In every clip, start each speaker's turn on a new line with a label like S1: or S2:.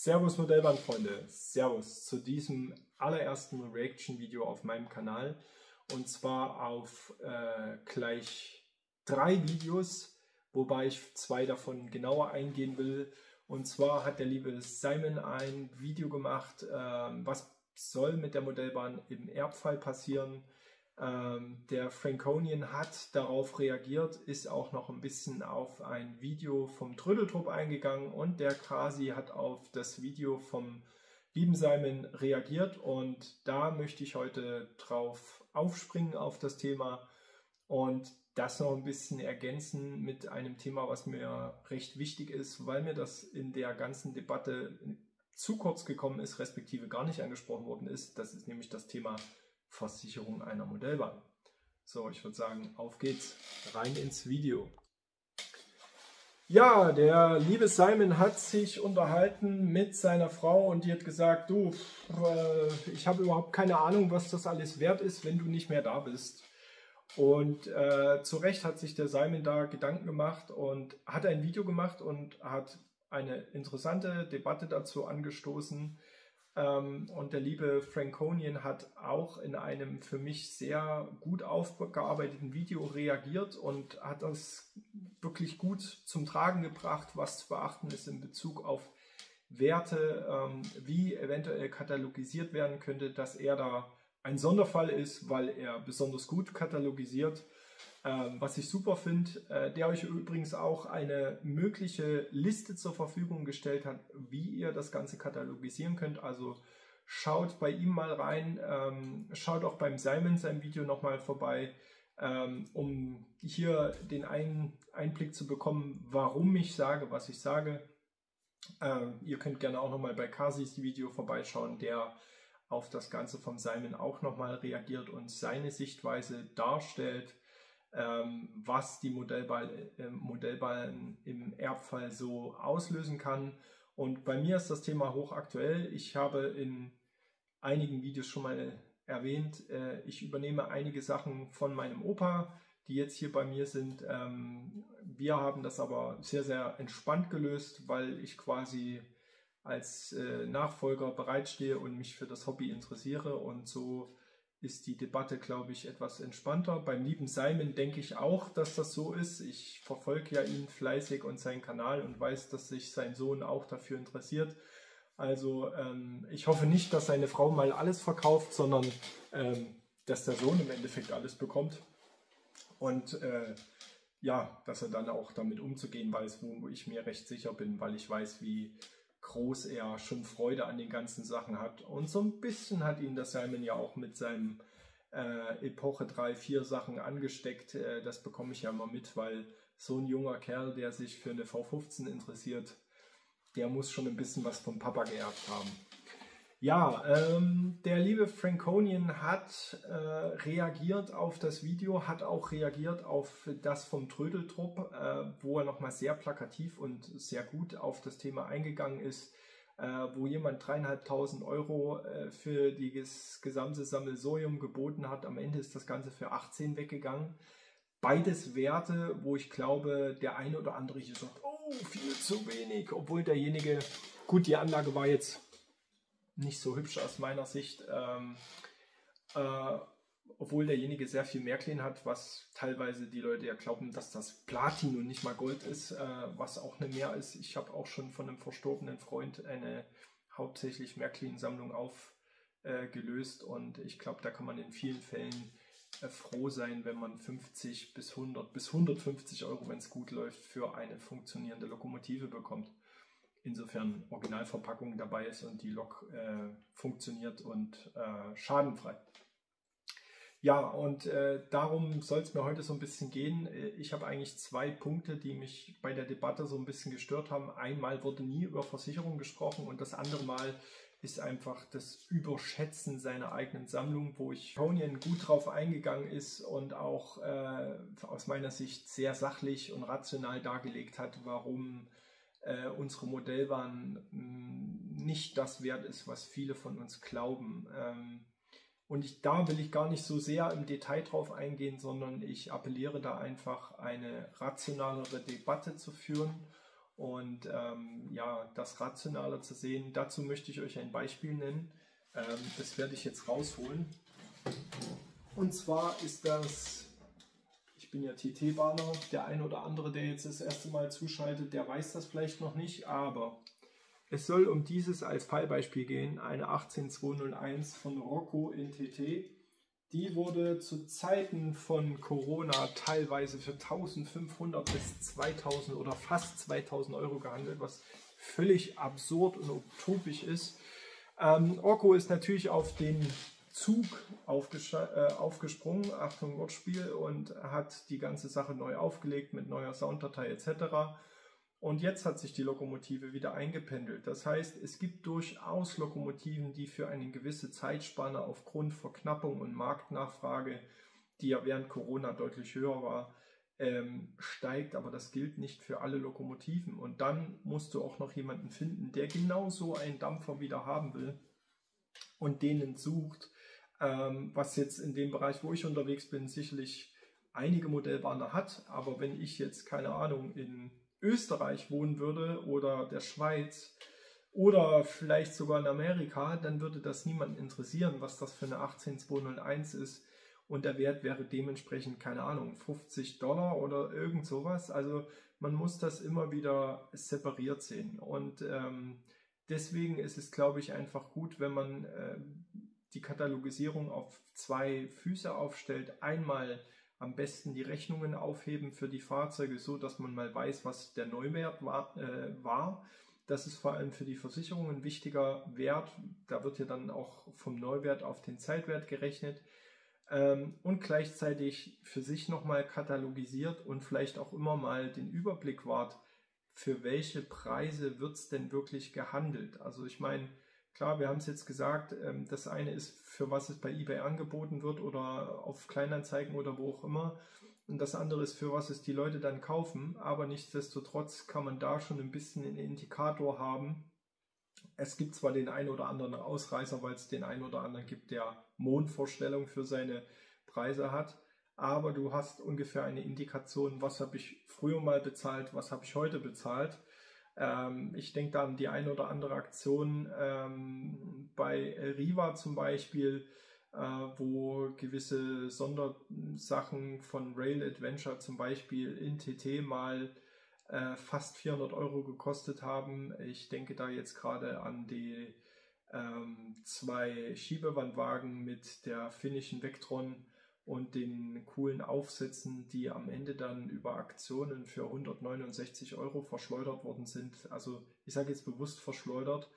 S1: Servus Modellbahnfreunde, Servus zu diesem allerersten Reaction-Video auf meinem Kanal, und zwar auf gleich 3 Videos, wobei ich 2 davon genauer eingehen will. Und zwar hat der liebe Simon ein Video gemacht, was soll mit der Modellbahn im Erbfall passieren. Der Franconian hat darauf reagiert, ist auch noch ein bisschen auf ein Video vom Trödeltrupp eingegangen, und der Kasi hat auf das Video vom lieben Simon reagiert, und da möchte ich heute drauf aufspringen auf das Thema und das noch ein bisschen ergänzen mit einem Thema, was mir recht wichtig ist, weil mir das in der ganzen Debatte zu kurz gekommen ist, respektive gar nicht angesprochen worden ist. Das ist nämlich das Thema Versicherung einer Modellbahn. So, ich würde sagen, auf geht's, rein ins Video. Ja, der liebe Simon hat sich unterhalten mit seiner Frau, und die hat gesagt, du, ich habe überhaupt keine Ahnung, was das alles wert ist, wenn du nicht mehr da bist. Und zu Recht hat sich der Simon da Gedanken gemacht und hat ein Video gemacht und hat eine interessante Debatte dazu angestoßen. Und der liebe Franconian hat auch in einem für mich sehr gut aufgearbeiteten Video reagiert und hat das wirklich gut zum Tragen gebracht, was zu beachten ist in Bezug auf Werte, wie eventuell katalogisiert werden könnte, dass er da ein Sonderfall ist, weil er besonders gut katalogisiert. Was ich super finde, der euch übrigens auch eine mögliche Liste zur Verfügung gestellt hat, wie ihr das Ganze katalogisieren könnt. Also schaut bei ihm mal rein, schaut auch beim Simon sein Video nochmal vorbei, um hier den Einblick zu bekommen, warum ich sage, was ich sage. Ihr könnt gerne auch nochmal bei Kasis Video vorbeischauen, der auf das Ganze vom Simon auch nochmal reagiert und seine Sichtweise darstellt, was die Modellbahn im Erbfall so auslösen kann. Und bei mir ist das Thema hochaktuell. Ich habe in einigen Videos schon mal erwähnt, ich übernehme einige Sachen von meinem Opa, die jetzt hier bei mir sind. Wir haben das aber sehr, sehr entspannt gelöst, weil ich quasi als Nachfolger bereitstehe und mich für das Hobby interessiere, und so ist die Debatte, glaube ich, etwas entspannter. Beim lieben Simon denke ich auch, dass das so ist. Ich verfolge ja ihn fleißig und seinen Kanal und weiß, dass sich sein Sohn auch dafür interessiert. Also ich hoffe nicht, dass seine Frau mal alles verkauft, sondern dass der Sohn im Endeffekt alles bekommt. Und ja, dass er dann auch damit umzugehen weiß, wo ich mir recht sicher bin, weil ich weiß, wie groß er schon Freude an den ganzen Sachen hat. Und so ein bisschen hat ihn das Simon ja auch mit seinem Epoche 3-4 Sachen angesteckt. Das bekomme ich ja immer mit, weil so ein junger Kerl, der sich für eine V15 interessiert, der muss schon ein bisschen was vom Papa geerbt haben. Ja, der liebe Franconian hat reagiert auf das Video, hat auch reagiert auf das vom Trödeltrupp, wo er nochmal sehr plakativ und sehr gut auf das Thema eingegangen ist, wo jemand 3.500 Euro für das gesamte Sammelsurium geboten hat. Am Ende ist das Ganze für 18 weggegangen. Beides Werte, wo ich glaube, der eine oder andere hier sagt, oh, viel zu wenig, obwohl derjenige, gut, die Anlage war jetzt nicht so hübsch aus meiner Sicht, obwohl derjenige sehr viel Märklin hat, was teilweise die Leute ja glauben, dass das Platin und nicht mal Gold ist, was auch eine Mehr ist. Ich habe auch schon von einem verstorbenen Freund eine hauptsächlich Märklin-Sammlung aufgelöst, und ich glaube, da kann man in vielen Fällen froh sein, wenn man 50 bis 100 bis 150 Euro, wenn es gut läuft, für eine funktionierende Lokomotive bekommt. Insofern Originalverpackung dabei ist und die Lok funktioniert und schadenfrei. Ja, und darum soll es mir heute so ein bisschen gehen. Ich habe eigentlich 2 Punkte, die mich bei der Debatte so ein bisschen gestört haben. Einmal wurde nie über Versicherung gesprochen, und das andere Mal ist einfach das Überschätzen seiner eigenen Sammlung, wo Franconian gut drauf eingegangen ist und auch aus meiner Sicht sehr sachlich und rational dargelegt hat, warum unsere Modellbahn nicht das wert ist, was viele von uns glauben. Und da will ich gar nicht so sehr im Detail drauf eingehen, sondern ich appelliere da einfach, eine rationalere Debatte zu führen und ja, das rationaler zu sehen. Dazu möchte ich euch ein Beispiel nennen. Das werde ich jetzt rausholen. Und zwar ist das, ich bin ja TT-Bahner, der ein oder andere, der jetzt das erste Mal zuschaltet, der weiß das vielleicht noch nicht, aber es soll um dieses als Fallbeispiel gehen, eine 18201 von Rocco in TT. Die wurde zu Zeiten von Corona teilweise für 1500 bis 2000 oder fast 2000 Euro gehandelt, was völlig absurd und utopisch ist. Rocco ist natürlich auf den Zug aufgesprungen, Achtung Wortspiel, und hat die ganze Sache neu aufgelegt mit neuer Sounddatei etc. Und jetzt hat sich die Lokomotive wieder eingependelt. Das heißt, es gibt durchaus Lokomotiven, die für eine gewisse Zeitspanne aufgrund Verknappung und Marktnachfrage, die ja während Corona deutlich höher war, steigt. Aber das gilt nicht für alle Lokomotiven. Und dann musst du auch noch jemanden finden, der genau so einen Dampfer wieder haben will und denen sucht. Was jetzt in dem Bereich, wo ich unterwegs bin, sicherlich einige Modellbahner hat. Aber wenn ich jetzt, keine Ahnung, in Österreich wohnen würde oder der Schweiz oder vielleicht sogar in Amerika, dann würde das niemanden interessieren, was das für eine 18201 ist. Und der Wert wäre dementsprechend, keine Ahnung, $50 oder irgend sowas. Also man muss das immer wieder separiert sehen. Und deswegen ist es, glaube ich, einfach gut, wenn man die Katalogisierung auf zwei Füße aufstellt. Einmal am besten die Rechnungen aufheben für die Fahrzeuge, so dass man mal weiß, was der Neuwert war. Das ist vor allem für die Versicherung ein wichtiger Wert. Da wird ja dann auch vom Neuwert auf den Zeitwert gerechnet. Und gleichzeitig für sich nochmal katalogisiert und vielleicht auch immer mal den Überblick wahrt, für welche Preise wird es denn wirklich gehandelt. Also ich meine, klar, wir haben es jetzt gesagt, das eine ist, für was es bei eBay angeboten wird oder auf Kleinanzeigen oder wo auch immer. Und das andere ist, für was es die Leute dann kaufen. Aber nichtsdestotrotz kann man da schon ein bisschen einen Indikator haben. Es gibt zwar den einen oder anderen Ausreißer, weil es den einen oder anderen gibt, der Mondvorstellung für seine Preise hat. Aber du hast ungefähr eine Indikation, was habe ich früher mal bezahlt, was habe ich heute bezahlt. Ich denke da an die eine oder andere Aktion bei Riva zum Beispiel, wo gewisse Sondersachen von Rail Adventure zum Beispiel in TT mal fast 400 Euro gekostet haben. Ich denke da jetzt gerade an die zwei Schiebewandwagen mit der finnischen Vectron und den coolen Aufsätzen, die am Ende dann über Aktionen für 169 Euro verschleudert worden sind. Also ich sage jetzt bewusst verschleudert,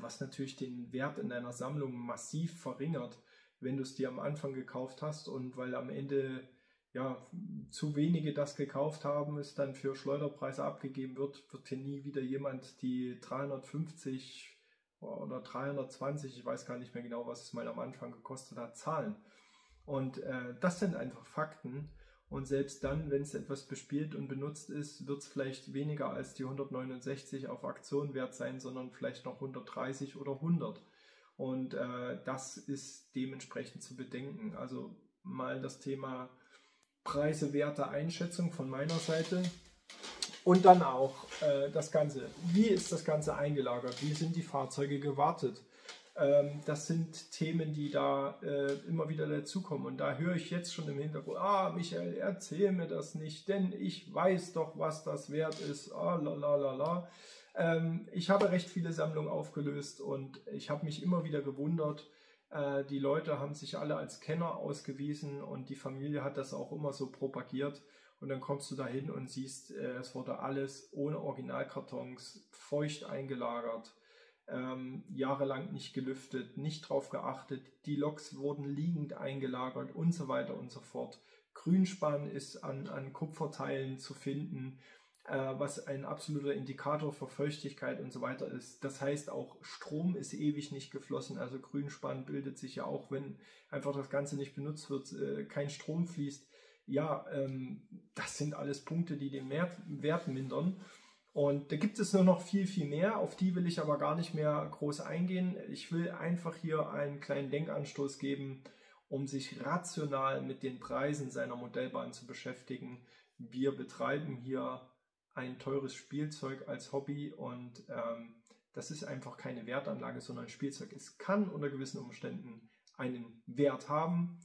S1: was natürlich den Wert in deiner Sammlung massiv verringert, wenn du es dir am Anfang gekauft hast, und weil am Ende ja zu wenige das gekauft haben, es dann für Schleuderpreise abgegeben wird hier nie wieder jemand die 350 oder 320, ich weiß gar nicht mehr genau, was es mal am Anfang gekostet hat, zahlen. Und das sind einfach Fakten, und selbst dann, wenn es etwas bespielt und benutzt ist, wird es vielleicht weniger als die 169 auf Aktion wert sein, sondern vielleicht noch 130 oder 100. Und das ist dementsprechend zu bedenken. Also mal das Thema Preise, Werte, Einschätzung von meiner Seite. Und dann auch das Ganze. Wie ist das Ganze eingelagert? Wie sind die Fahrzeuge gewartet? Das sind Themen, die da immer wieder dazukommen. Und da höre ich jetzt schon im Hintergrund, Michael, erzähl mir das nicht, denn ich weiß doch, was das wert ist. Ich habe recht viele Sammlungen aufgelöst und ich habe mich immer wieder gewundert. Die Leute haben sich alle als Kenner ausgewiesen und die Familie hat das auch immer so propagiert. Und dann kommst du da hin und siehst, es wurde alles ohne Originalkartons, feucht eingelagert. Jahrelang nicht gelüftet, nicht drauf geachtet, die Loks wurden liegend eingelagert und so weiter und so fort. Grünspan ist an Kupferteilen zu finden, was ein absoluter Indikator für Feuchtigkeit und so weiter ist. Das heißt auch, Strom ist ewig nicht geflossen, also Grünspan bildet sich ja auch, wenn einfach das Ganze nicht benutzt wird, kein Strom fließt. Ja, das sind alles Punkte, die den Wert mindern. Und da gibt es nur noch viel, viel mehr, auf die will ich aber gar nicht mehr groß eingehen. Ich will einfach hier einen kleinen Denkanstoß geben, um sich rational mit den Preisen seiner Modellbahn zu beschäftigen. Wir betreiben hier ein teures Spielzeug als Hobby und das ist einfach keine Wertanlage, sondern ein Spielzeug. Es kann unter gewissen Umständen einen Wert haben,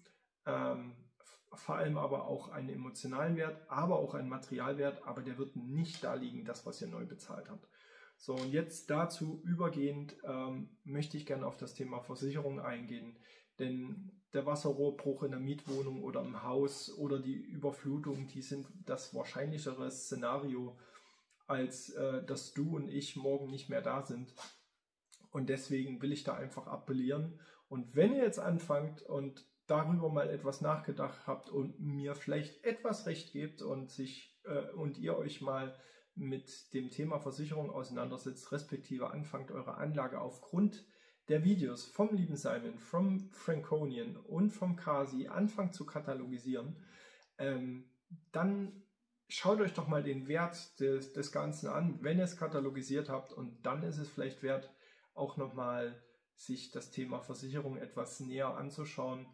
S1: vor allem aber auch einen emotionalen Wert, aber auch einen Materialwert, aber der wird nicht da liegen, das, was ihr neu bezahlt habt. So, und jetzt dazu übergehend möchte ich gerne auf das Thema Versicherung eingehen, denn der Wasserrohrbruch in der Mietwohnung oder im Haus oder die Überflutung, die sind das wahrscheinlichere Szenario, als dass du und ich morgen nicht mehr da sind. Und deswegen will ich da einfach appellieren. Und wenn ihr jetzt anfangt und darüber mal etwas nachgedacht habt und mir vielleicht etwas recht gebt und ihr euch mal mit dem Thema Versicherung auseinandersetzt, respektive anfangt, eure Anlage aufgrund der Videos vom lieben Simon, vom Franconian und vom Kasi anfangt zu katalogisieren, dann schaut euch doch mal den Wert des Ganzen an, wenn ihr es katalogisiert habt, und dann ist es vielleicht wert, auch nochmal sich das Thema Versicherung etwas näher anzuschauen,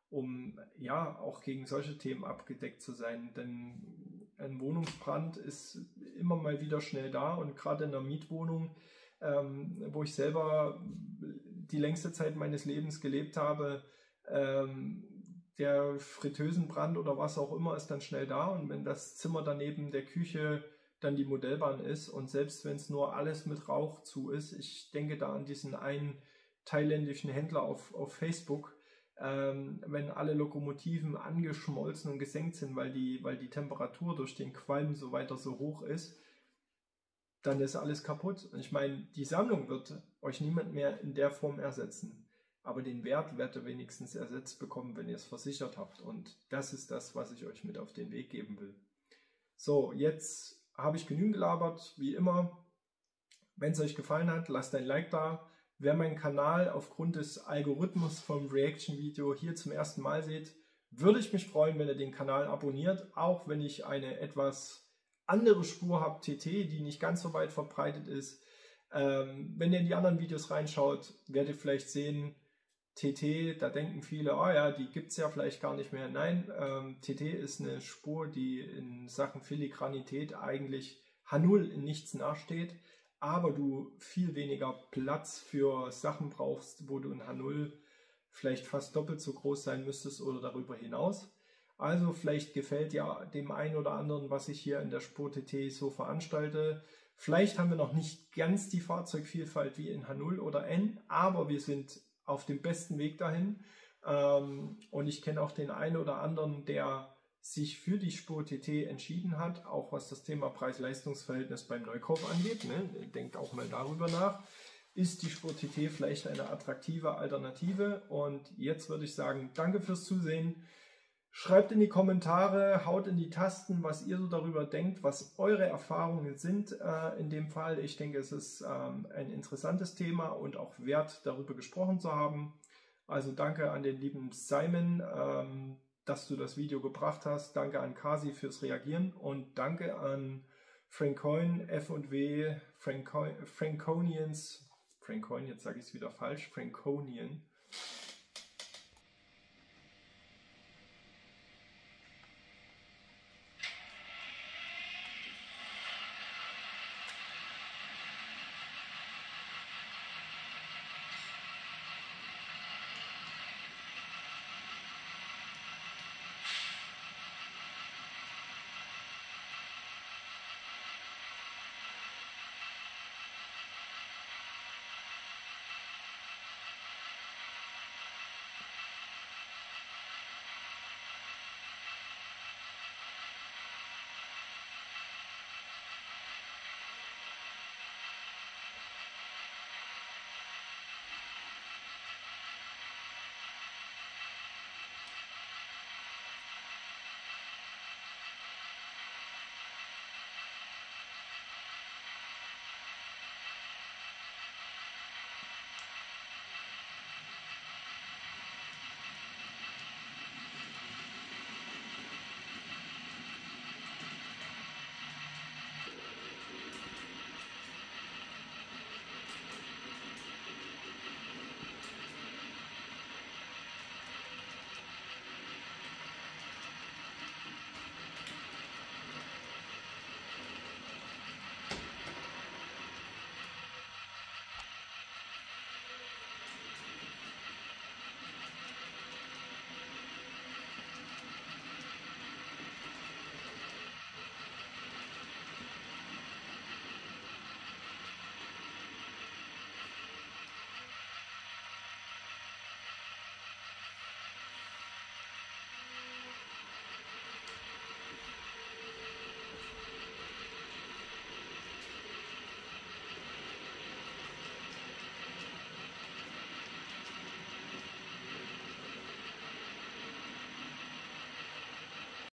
S1: um ja auch gegen solche Themen abgedeckt zu sein. Denn ein Wohnungsbrand ist immer mal wieder schnell da, und gerade in einer Mietwohnung, wo ich selber die längste Zeit meines Lebens gelebt habe, der Fritteusenbrand oder was auch immer ist dann schnell da, und wenn das Zimmer daneben der Küche dann die Modellbahn ist und selbst wenn es nur alles mit Rauch zu ist, ich denke da an diesen einen thailändischen Händler auf Facebook, wenn alle Lokomotiven angeschmolzen und gesenkt sind, weil die Temperatur durch den Qualm so weiter so hoch ist, dann ist alles kaputt. Und ich meine, die Sammlung wird euch niemand mehr in der Form ersetzen. Aber den Wert werdet ihr wenigstens ersetzt bekommen, wenn ihr es versichert habt. Und das ist das, was ich euch mit auf den Weg geben will. So, jetzt habe ich genügend gelabert, wie immer. Wenn es euch gefallen hat, lasst ein Like da. Wer meinen Kanal aufgrund des Algorithmus vom Reaction-Video hier zum ersten Mal seht, würde ich mich freuen, wenn ihr den Kanal abonniert, auch wenn ich eine etwas andere Spur habe, TT, die nicht ganz so weit verbreitet ist. Wenn ihr in die anderen Videos reinschaut, werdet ihr vielleicht sehen, TT, da denken viele, oh ja, die gibt es ja vielleicht gar nicht mehr. Nein, TT ist eine Spur, die in Sachen Filigranität eigentlich H0 in nichts nachsteht, aber du viel weniger Platz für Sachen brauchst, wo du in H0 vielleicht fast doppelt so groß sein müsstest oder darüber hinaus. Also vielleicht gefällt ja dem einen oder anderen, was ich hier in der Spur TT so veranstalte. Vielleicht haben wir noch nicht ganz die Fahrzeugvielfalt wie in H0 oder N, aber wir sind auf dem besten Weg dahin. Und ich kenne auch den einen oder anderen, der sich für die Spur TT entschieden hat, auch was das Thema Preis-Leistungs-Verhältnis beim Neukauf angeht. Ne? Denkt auch mal darüber nach. Ist die Spur TT vielleicht eine attraktive Alternative? Und jetzt würde ich sagen, danke fürs Zusehen. Schreibt in die Kommentare, haut in die Tasten, was ihr so darüber denkt, was eure Erfahrungen sind in dem Fall. Ich denke, es ist ein interessantes Thema und auch wert, darüber gesprochen zu haben. Also danke an den lieben Simon, dass du das Video gebracht hast. Danke an Kasi fürs Reagieren und danke an Francoin, F&W, Franconians, Franconian, jetzt sage ich es wieder falsch, Franconian,